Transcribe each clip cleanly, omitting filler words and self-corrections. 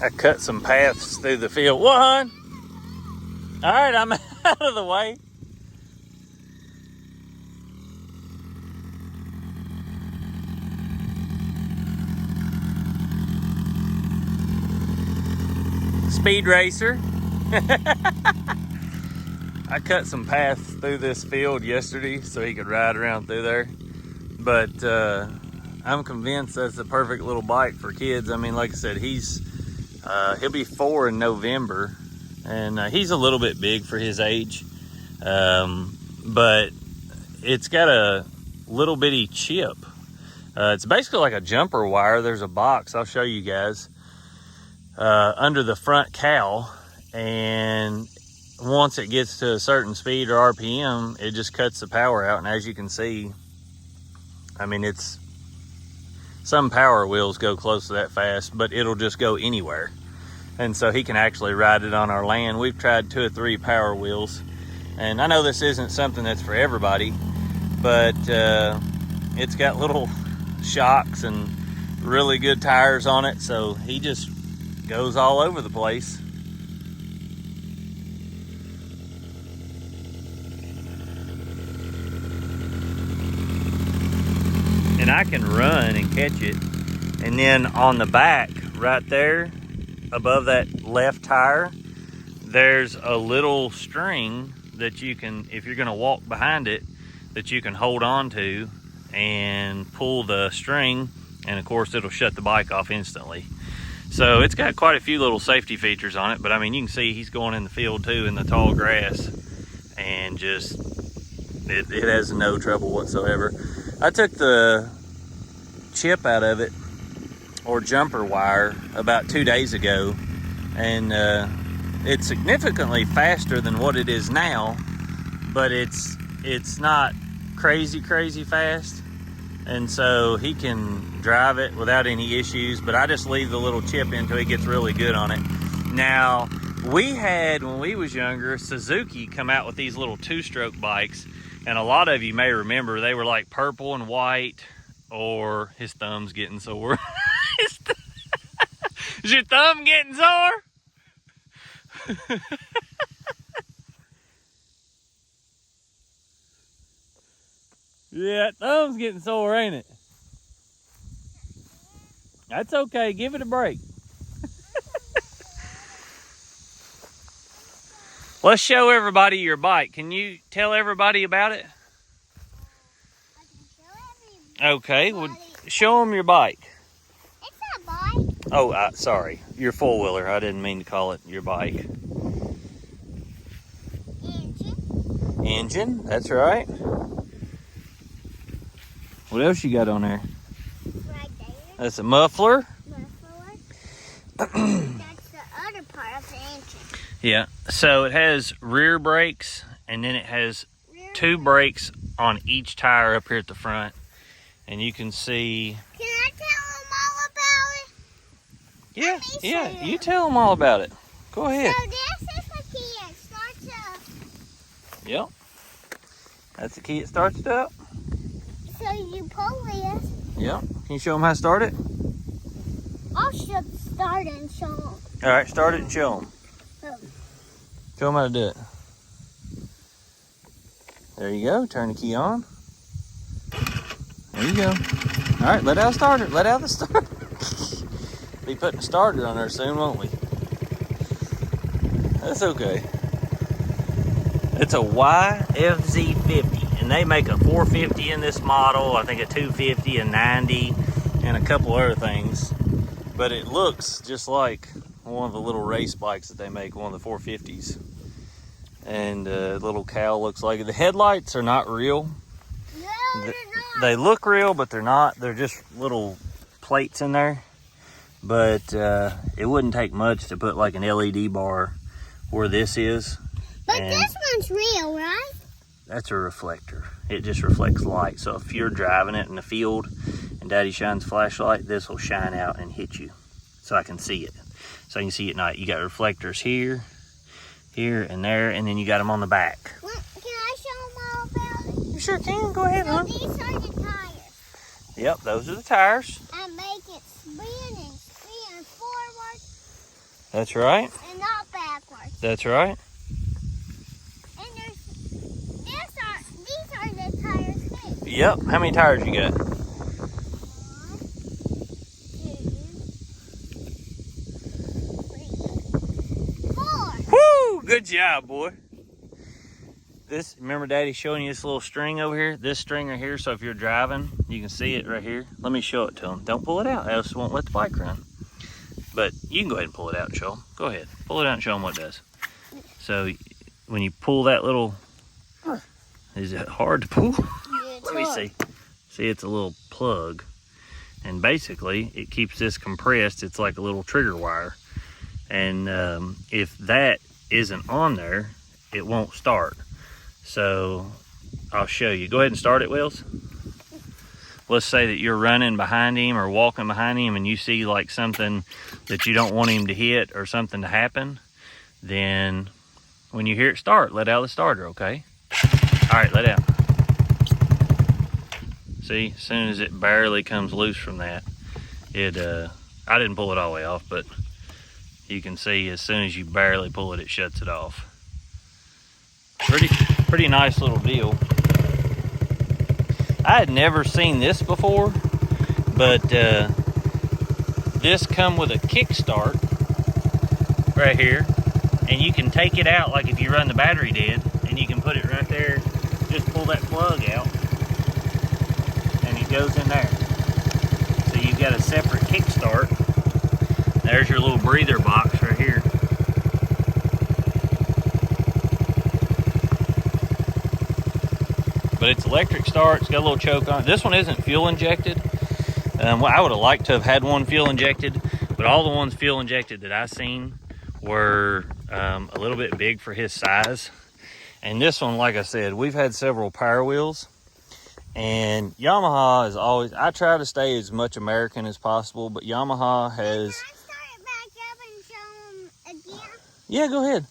I cut some paths through the field. What, hon? All right, I'm out of the way. Speed racer. I cut some paths through this field yesterday so he could ride around through there. But I'm convinced that's the perfect little bike for kids. I mean, like I said, he'll be 4 in November, and he's a little bit big for his age. But it's got a little bitty chip. It's basically like a jumper wire. There's a box, I'll show you guys, under the front cowl, and once it gets to a certain speed or RPM, it just cuts the power out. And as you can see, I mean, some power wheels go close to that fast, but it'll just go anywhere. And so he can actually ride it on our land. We've tried 2 or 3 power wheels, and I know this isn't something that's for everybody, but it's got little shocks and really good tires on it, so he just goes all over the place. And I can run and catch it. And then on the back, right there, above that left tire, there's a little string that you can, if you're gonna walk behind it, that you can hold on to and pull the string, and of course it'll shut the bike off instantly. So it's got quite a few little safety features on it, but I mean, you can see he's going in the field too in the tall grass, and just, it has no trouble whatsoever. I took the chip out of it, or jumper wire, about 2 days ago, and it's significantly faster than what it is now, but it's not crazy fast, and so he can drive it without any issues. But I just leave the little chip until he gets really good on it. Now, we had, when we was younger, Suzuki come out with these little 2-stroke bikes, and a lot of you may remember they were like purple and white. Or his thumb's getting sore. Is your thumb getting sore? Yeah, thumb's getting sore, ain't it? That's okay, give it a break. Let's show everybody your bike. Can you tell everybody about it? Okay, well, show them your bike. It's a bike. Oh, sorry. Your four-wheeler. I didn't mean to call it your bike. Engine. Engine, that's right. What else you got on there? Right there. That's a muffler. That's the other part of the engine. Yeah, so it has rear brakes, and then it has 2 brakes on each tire up here at the front. And you can see. Can I tell them all about it? Yeah, you tell them all about it. Go ahead. So this is the key. It starts up. Yep. That's the key. It starts it up. So you pull this. Yep. Can you show them how to start it? I'll start and show them. All right, start it and show them. Show them how to do it. There you go. Turn the key on. There you go. All right, let out the starter. Let out the starter. Be putting a starter on there soon, won't we? That's okay. It's a YFZ50, and they make a 450 in this model, I think a 250, a 90, and a couple other things. But it looks just like one of the little race bikes that they make, one of the 450s. And the little cowl looks like it. The headlights are not real. No, they're not. They look real, but they're not. They're just little plates in there. But it wouldn't take much to put like an LED bar where this is. But this one's real, right? That's a reflector. It just reflects light. So if you're driving it in the field and Daddy shines a flashlight, this will shine out and hit you. So I can see it. So you can see at night. You got reflectors here, here, and there, and then you got them on the back. Well, can I show them all about it? You sure can. Go ahead, So hon. these are the tires. Yep, those are the tires. I make it spin and spin forward. That's right. And not backwards. That's right. And these are the tires too. Yep. How many tires you got? 1, 2, 3, 4. Woo! Good job, boy. This, remember Daddy showing you this little string over here? This string right here, so if you're driving, you can see it right here. Let me show it to them. Don't pull it out, else it won't let the bike run. But you can go ahead and pull it out and show them. Go ahead, pull it out and show them what it does. So when you pull that little, is it hard to pull? Let me see. See, it's a little plug. And basically, it keeps this compressed. It's like a little trigger wire. And if that isn't on there, it won't start. So I'll show you. Go ahead and start it, Wells. Let's say that you're running behind him or walking behind him and you see like something that you don't want him to hit or something to happen. Then when you hear it start, let out the starter, okay? All right, let out. See, as soon as it barely comes loose from that, I didn't pull it all the way off, but you can see as soon as you barely pull it, it shuts it off. Pretty nice little deal. I had never seen this before, but this come with a kickstart right here, and you can take it out like if you run the battery dead, and you can put it right there. Just pull that plug out, and it goes in there. So you've got a separate kickstart. There's your little breather box right here. But it's electric start. It's got a little choke on it. This one isn't fuel injected. Well, I would have liked to have had one fuel injected, but all the ones fuel injected that I seen were a little bit big for his size. And this one, like I said, we've had several Power Wheels, and Yamaha is always, I try to stay as much American as possible, but Yamaha has... Can I start it back up and show them again? Yeah, go ahead.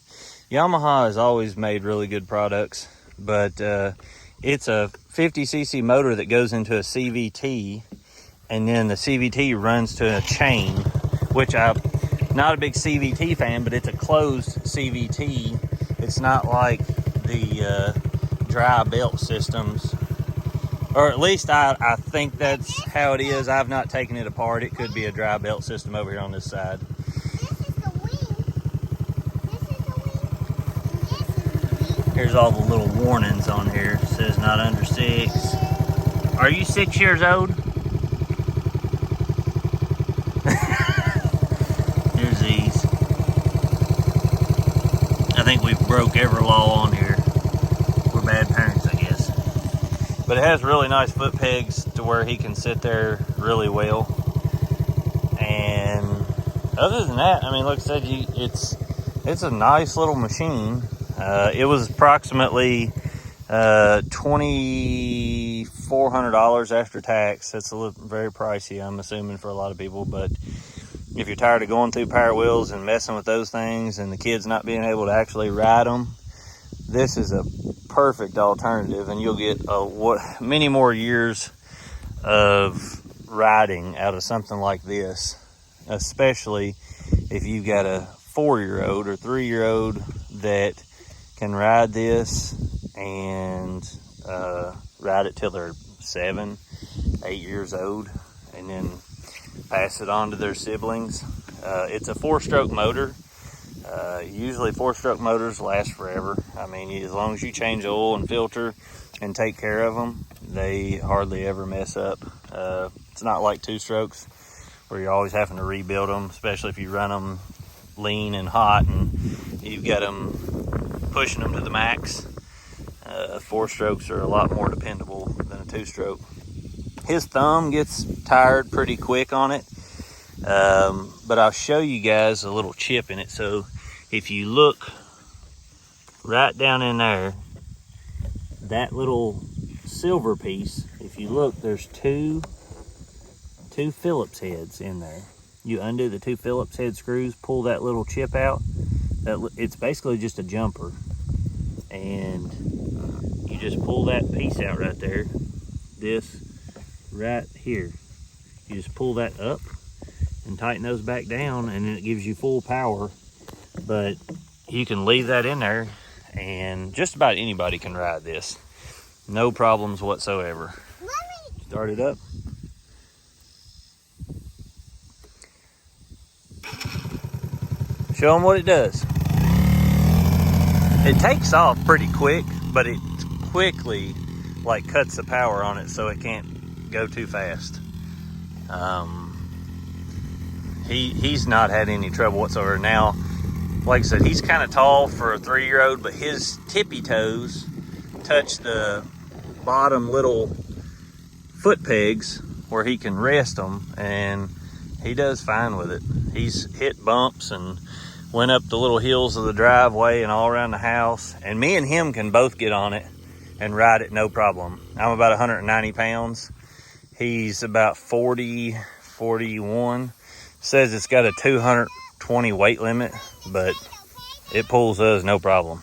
Yamaha has always made really good products, but it's a 50cc motor that goes into a CVT, and then the CVT runs to a chain, which I'm not a big CVT fan, but it's a closed CVT. It's not like the dry belt systems, or at least I think that's how it is. I've not taken it apart. It could be a dry belt system over here on this side. This is the wing. This is the wing. And this is the wing. Here's all the little warnings on here. It says not under 6. Are you 6 years old? Here's these. I think we've broke every law on here. We're bad parents, I guess. But it has really nice foot pegs to where he can sit there really well. And other than that, I mean, like I said, it's a nice little machine. It was approximately $2,400 after tax. That's very pricey, I'm assuming, for a lot of people. But if you're tired of going through Power Wheels and messing with those things and the kids not being able to actually ride them, this is a perfect alternative, and you'll get many more years of riding out of something like this, especially if you've got a 4-year-old or 3-year-old that can ride this and ride it till they're 7, 8 years old, and then pass it on to their siblings. It's a 4-stroke motor. Usually 4-stroke motors last forever. I mean, as long as you change oil and filter and take care of them, they hardly ever mess up. It's not like 2-strokes where you're always having to rebuild them, especially if you run them lean and hot and you've got them pushing them to the max. 4-strokes are a lot more dependable than a 2-stroke. His thumb gets tired pretty quick on it, but I'll show you guys a little chip in it. So if you look right down in there, that little silver piece, if you look, there's two Phillips heads in there. You undo the 2 Phillips head screws, pull that little chip out. It's basically just a jumper, and you just pull that piece out right there, this right here. You just pull that up, and tighten those back down, and then it gives you full power. But you can leave that in there, and just about anybody can ride this. No problems whatsoever. Start it up. Show them what it does. It takes off pretty quick, but it quickly like cuts the power on it so it can't go too fast. He's not had any trouble whatsoever. Now, like I said, he's kind of tall for a 3-year-old, but his tippy toes touch the bottom little foot pegs where he can rest them, and he does fine with it. He's hit bumps and went up the little hills of the driveway and all around the house, and me and him can both get on it and ride it no problem. I'm about 190 pounds. He's about 40, 41. Says it's got a 220 weight limit, but it pulls us no problem.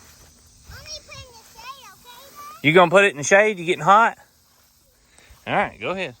You gonna put it in the shade? You getting hot? All right, go ahead.